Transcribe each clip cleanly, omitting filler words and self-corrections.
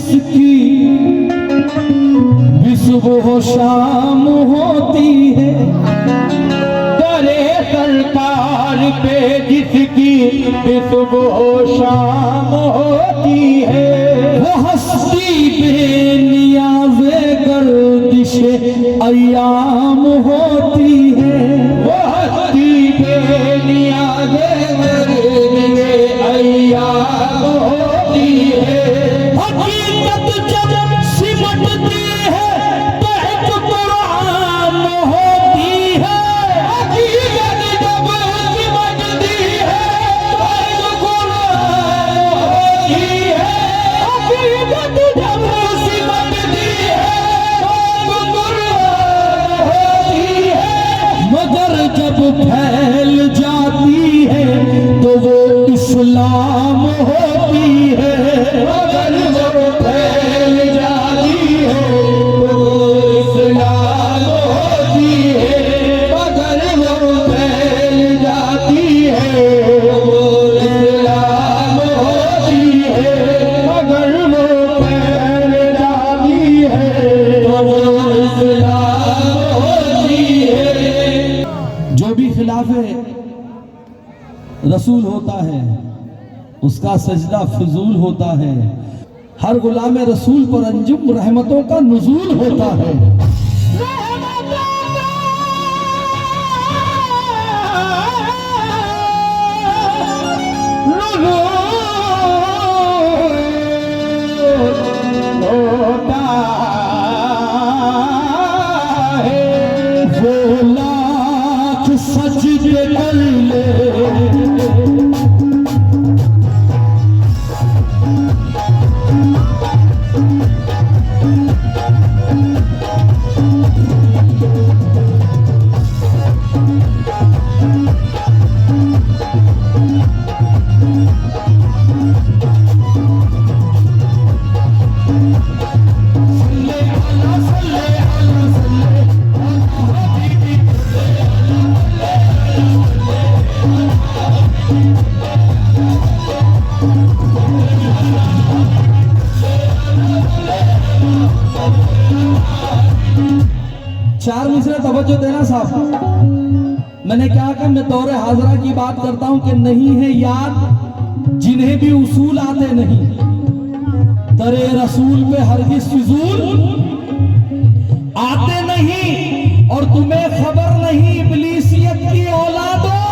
जिसकी भी सुबह शाम होती है, दरे सरकार पे जिसकी भी सुबह शाम होती है, वो हस्ती बेनियाज़े गर्दिशे अय्याम होती है, वो हस्ती बेनियाज़े गर्दिशे अय्याम होती है। हकीकत जब सिमटती है तो एक कुरान होती है, हकीकत जब सिमटती है तो एक कुरान होती है, हकीकत जब सिमटती है तो एक कुरान होती है। मगर जब फैल जाती है तो वो इस्लाम होती है, मगर जब फैल जाती है तो वो इस्लाम होती है, मगर वो फैल जाती है तो वो इस्लाम होती है, मगर वो फैल जाती है तो वो इस्लाम होती है। जो भी खिलाफे रसूल होता है उसका सजदा फजूल होता है, हर गुलाम रसूल पर अंजुम रहमतों का नुज़ूल होता है। होता है वो लाख सजदे कर ले, चार मिसरे तवज्जो देना साहब। मैंने कहा कि मैं दौरे हाजरा की बात करता हूं कि नहीं है याद जिन्हें भी उसूल आते नहीं, दरे रसूल पे हरगिज़ फिजूल आते नहीं। और तुम्हें खबर नहीं इब्लीसियत की औलादों,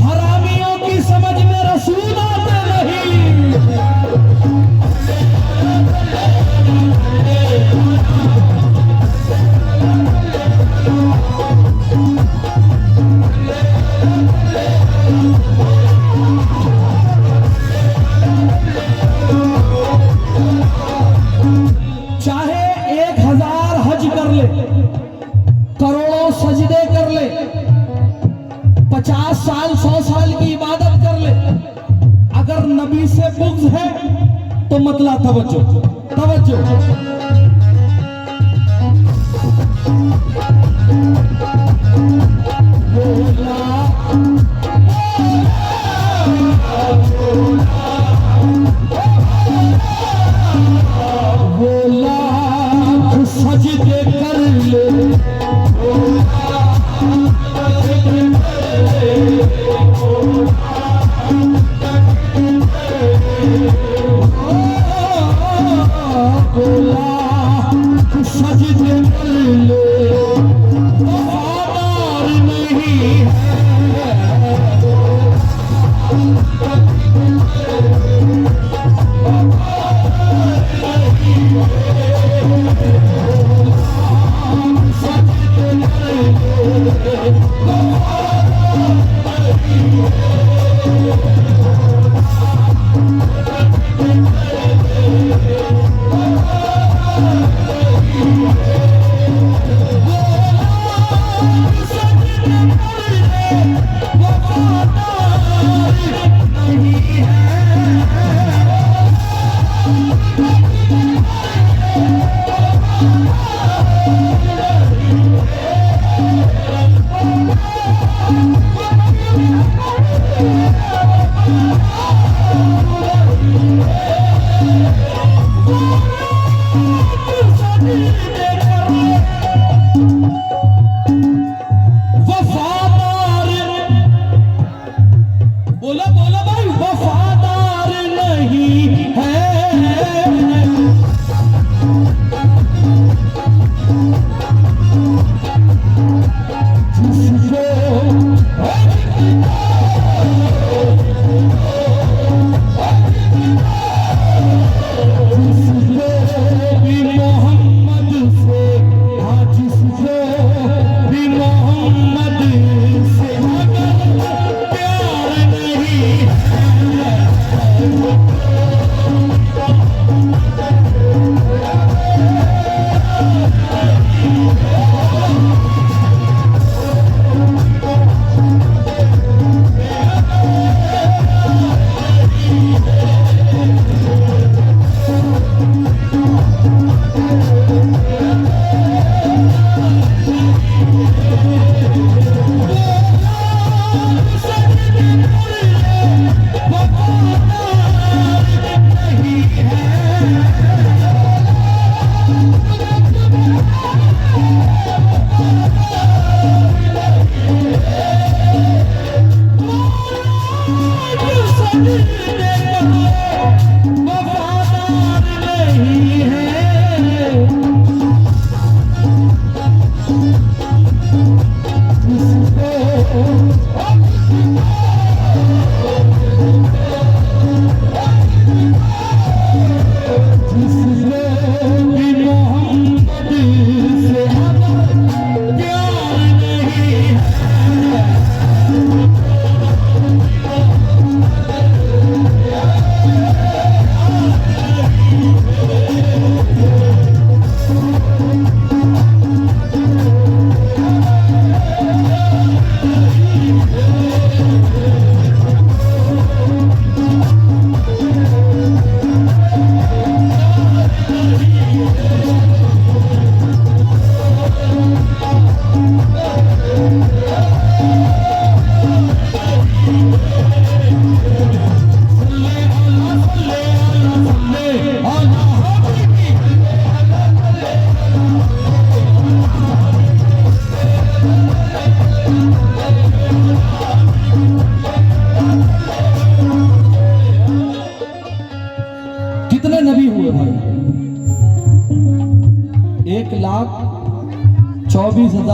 हरामियों की समझ में रसूल आते नहीं। चाहे 1000 हज कर ले, करोड़ों सजदे कर ले, 50 साल 100 साल की इबादत कर ले, अगर नबी से बुग़्ज़ है तो मतलब तवज्जो तवज्जो। वो लाख सजदे कर ले, सजदे कर ले, वफादार नहीं है।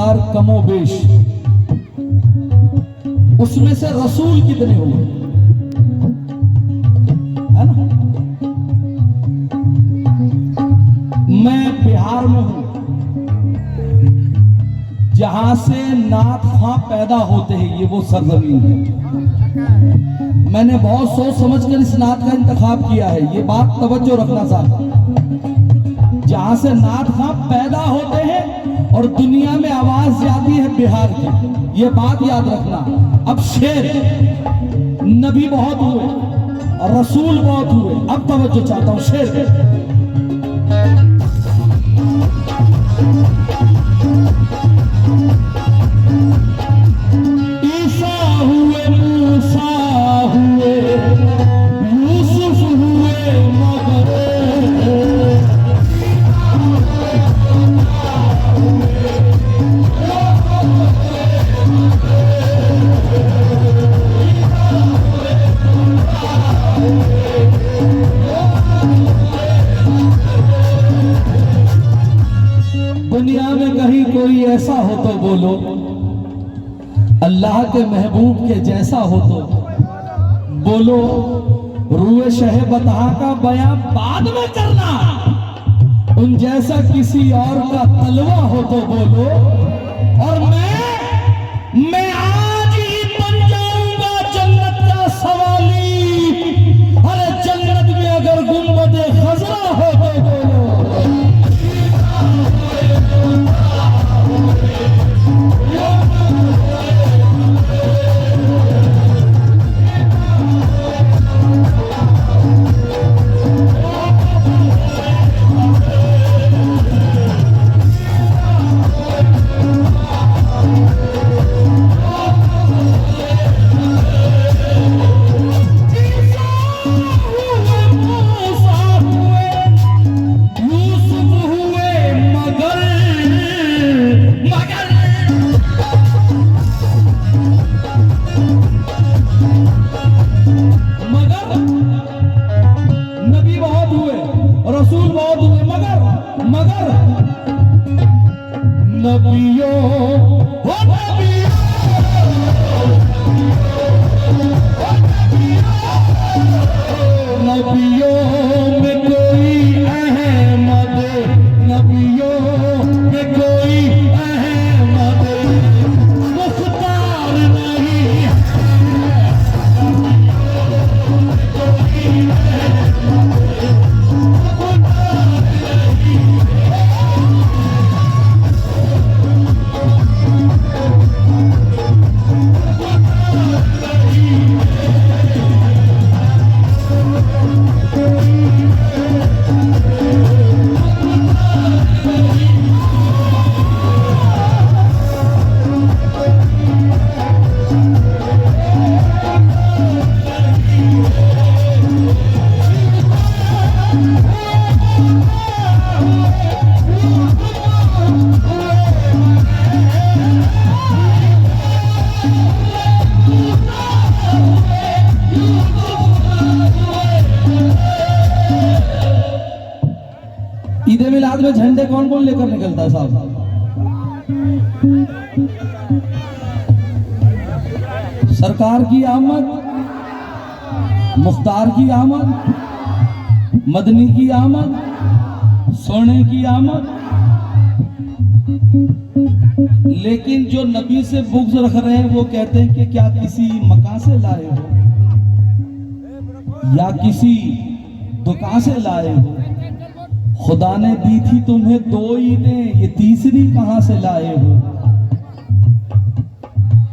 किरदार कमोबेश, उसमें से रसूल कितने हुए, है ना? मैं बिहार में हूं, जहां से नाथ खां पैदा होते हैं, ये वो सरजमीन है। मैंने बहुत सोच समझकर इस नाथ का इंतखाब किया है, ये बात तवज्जो रखना साहब। जहां से नाथ खां पैदा होते हैं और दुनिया में आवाज जाती है बिहार की, ये बात याद रखना। अब शेर, नबी बहुत हुए और रसूल बहुत हुए, अब तवज्जो चाहता हूं शेर पे। दुनिया में कहीं कोई ऐसा हो तो बोलो, अल्लाह के महबूब के जैसा हो तो बोलो। रूए शह बतहा का बयां बाद में करना, उन जैसा किसी और का तलवा हो तो बोलो। और मैं आज ही बन जाऊंगा जन्नत का सवाली, अरे जन्नत में अगर गुंबदे खजरा हो तो बोलो। ईद मिलाद में झंडे कौन कौन लेकर निकलता है साहब? सरकार की आमद, मुख्तार की आमद, मदनी की आमद, सोने की आमद। लेकिन जो नबी से बुग़्ज़ रख रहे हैं वो कहते हैं कि क्या किसी मकान से लाए हो या किसी दुकान से लाए हो? खुदा ने दी थी तुम्हें 2 ईदें, ये तीसरी कहां से लाए हो?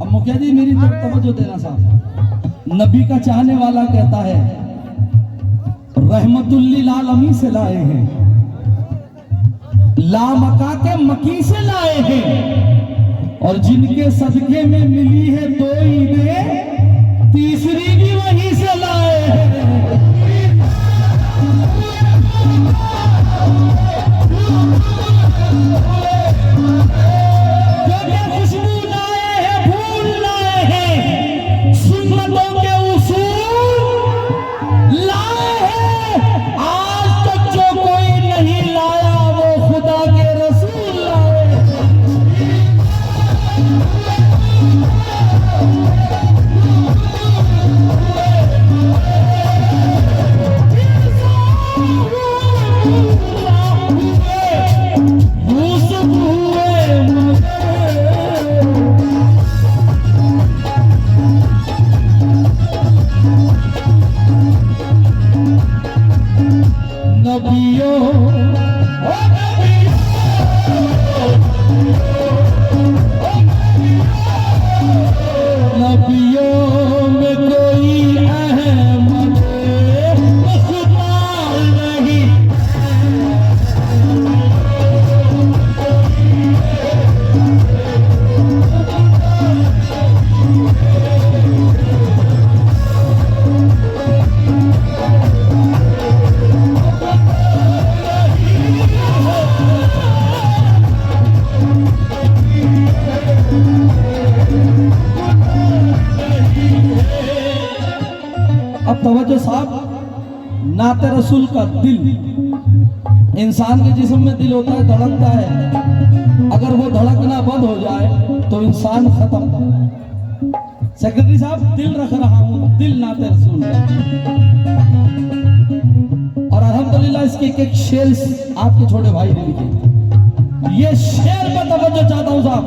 अब मुखिया जी मेरी तरफ तवज्जो देना साहब। नबी का चाहने वाला कहता है रहमतुल लिल आलमीन से लाए हैं, लामका के मकी से लाए हैं, और जिनके सदके में मिली है 2 ईदें, तीसरी भी वहीं से लाए हैं। अब तवज्जो साहब, नाते रसूल का दिल, इंसान के जिस्म में दिल होता है, धड़कता है, अगर वो धड़कना बंद हो जाए तो इंसान खत्म। सेक्रेटरी साहब, दिल रख रहा हूं, दिल नाते रसूल का। और अल्हम्दुलिल्लाह इसके एक शेर आपके छोटे भाई ने लिखे। ये शेर पर तवज्जो चाहता हूं साहब।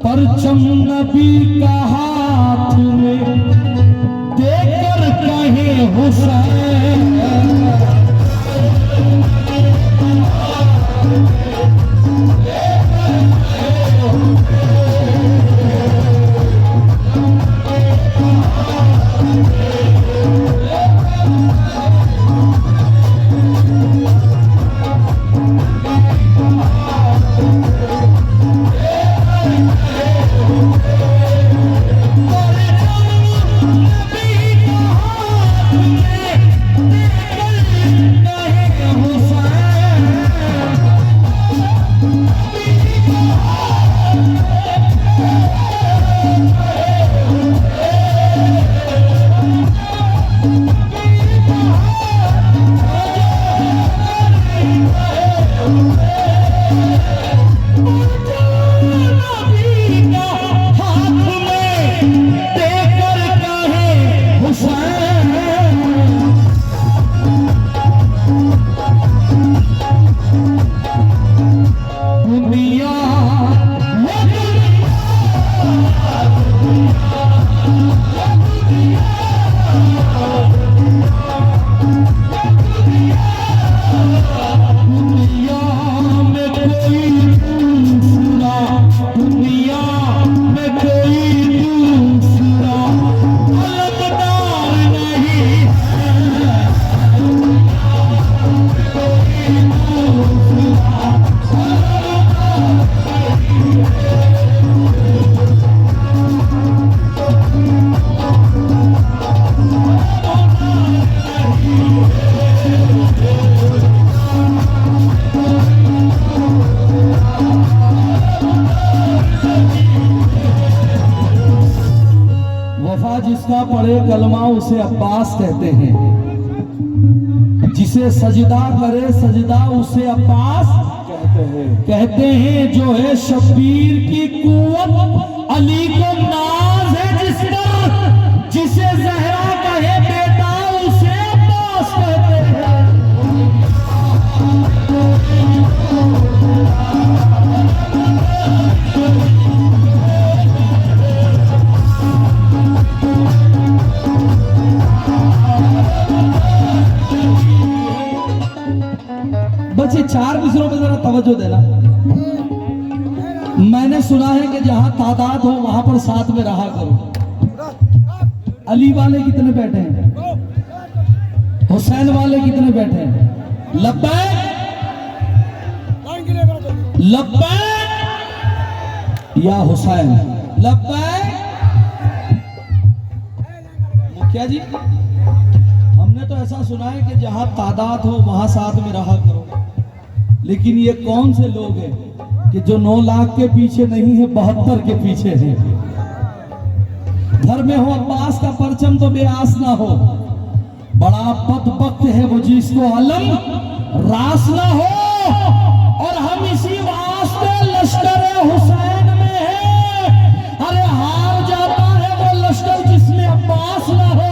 परचम नबी का हाथ में देकर कहे हुसैन, जिसका पढ़े कलमा उसे अब्बास कहते हैं, जिसे सजदा करे सजदा उसे अब्बास कहते हैं। जो है शब्बीर की कुव्वत, अली को नाज है जिसका, जिसे जहरा कहे बेटा उसे अब्बास कहते हैं। बच्चे 4 मिसरों पे जरा तवज्जो देना। मैंने सुना है कि जहां तादाद हो वहां पर साथ में रहा करो। अली वाले कितने बैठे हैं? हुसैन वाले कितने बैठे हैं? लब्बैक लब्बैक या हुसैन, लब्बैक। मुखिया जी, हमने तो ऐसा सुना है कि जहां तादाद हो वहां साथ में रहा करो, लेकिन ये कौन से लोग हैं कि जो 9 लाख के पीछे नहीं है, 72 के पीछे है। घर में हो अब्बास का परचम तो बेआस ना हो। बड़ा बदबख्त है वो जिसको अलम रास ना हो। और हम इसी वास्ते लश्कर हुसैन में है। अरे हार जाता है वो लश्कर जिसमें अब्बास ना हो।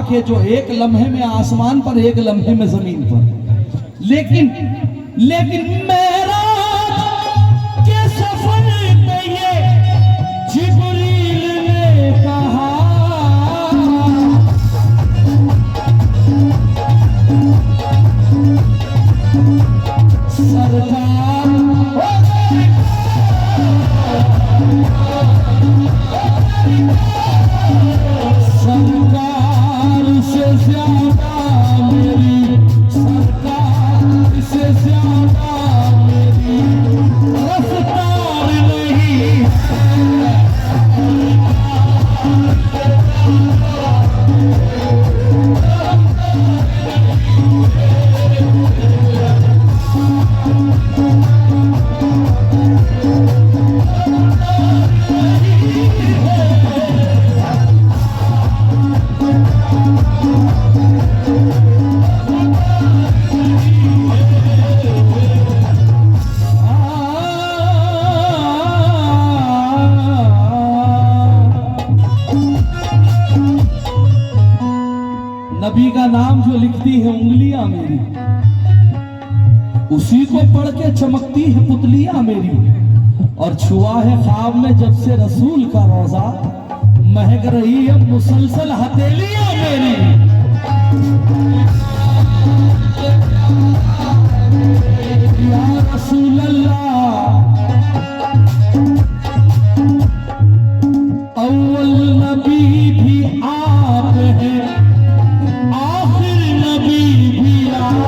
पाक है जो एक लम्हे में आसमान पर, एक लम्हे में जमीन पर। लेकिन मेराज के सफर में ये जिब्रील ने कहा, सरकार से ज्यादा मेरी, सरकार से ज्यादा मेरी रफ्तार नहीं है। नबी का नाम जो लिखती है उंगलियां मेरी, उसी को पढ़ के चमकती है पुतलियां मेरी। और छुआ है ख्वाब में जब से रसूल का रोजा, महक रही है मुसलसल हथेलियां मेरी। या रसूल अल्लाह, अव्वल नबी भी आप हैं, आखिर नबी भी आप।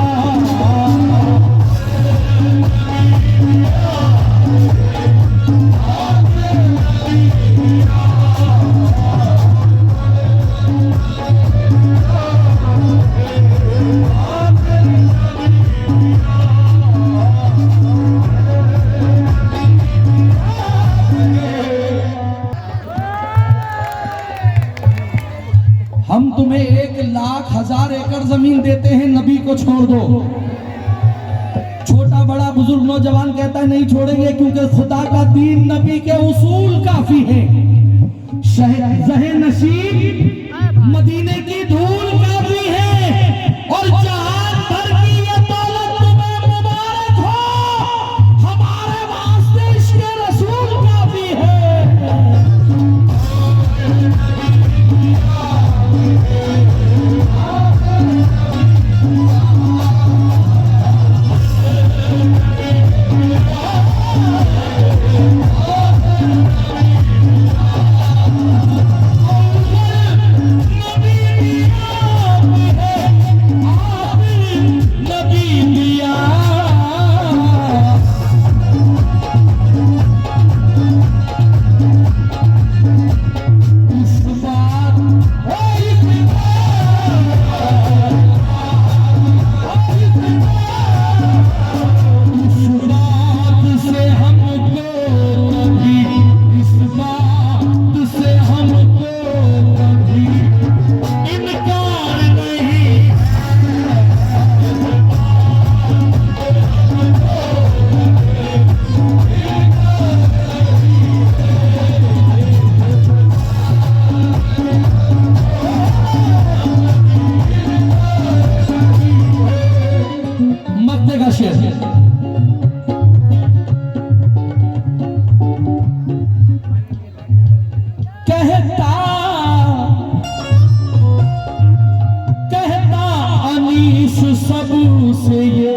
हम तुम्हें 1,00,000 एकड़ जमीन देते हैं, नबी को छोड़ दो। छोटा बड़ा बुजुर्ग नौजवान कहता है नहीं छोड़ेंगे, क्योंकि खुदा का दीन, नबी के उसूल काफी हैं। जहे नशीब मदीने की धूल काफी है, और जहां भर की ये दौलत तुम्हें मुबारक हो, हमारे वास्ते इश्क़ रसूल काफी है। कहता अनीस सबसे ये